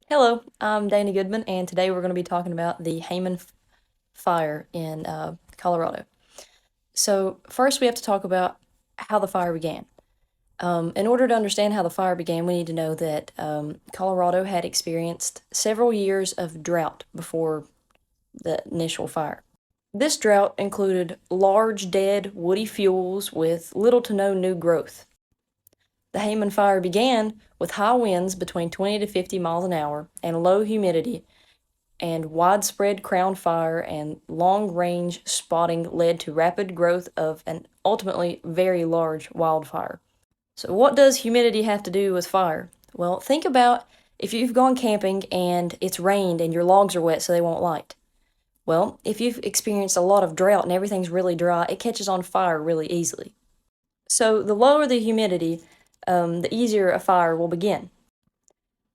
Hello, I'm Dana Goodman, and today we're going to be talking about the Hayman fire in Colorado. So, first, we have to talk about how the fire began. In order to understand how the fire began, we need to know that Colorado had experienced several years of drought before the initial fire. This drought included large, dead, woody fuels with little to no new growth. The Hayman fire began with high winds between 20 to 50 miles an hour and low humidity, and widespread crown fire and long range spotting led to rapid growth of an ultimately very large wildfire. So, what does humidity have to do with fire? Well, think about if you've gone camping and it's rained and your logs are wet so they won't light. Well, if you've experienced a lot of drought and everything's really dry, it catches on fire really easily. So, the lower the humidity, the easier a fire will begin.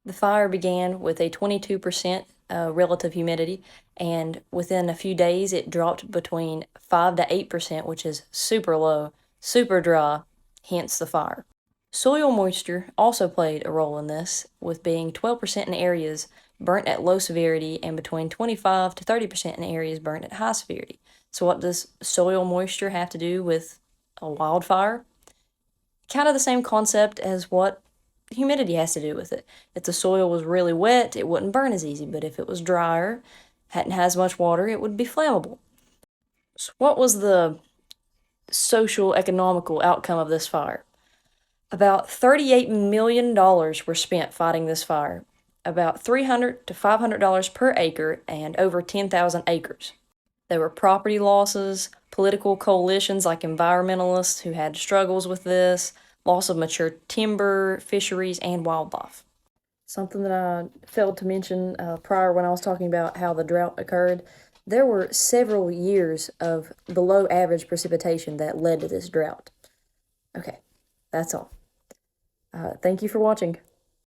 The fire began with a 22% relative humidity, and within a few days it dropped between 5 to 8%, which is super low, super dry, hence the fire. Soil moisture also played a role in this, with being 12% in areas burnt at low severity and between 25 to 30% in areas burnt at high severity. So, what does soil moisture have to do with a wildfire? Kind of the same concept as what humidity has to do with it. If the soil was really wet, it wouldn't burn as easy, but if it was drier, hadn't as much water, it would be flammable. So what was the social economical outcome of this fire? About $38 million were spent fighting this fire, about $300 to $500 per acre, and over 10,000 acres. There were property losses, political coalitions like environmentalists who had struggles with this, loss of mature timber, fisheries, and wildlife. Something that I failed to mention prior when I was talking about how the drought occurred, there were several years of below average precipitation that led to this drought. Okay, that's all. Thank you for watching.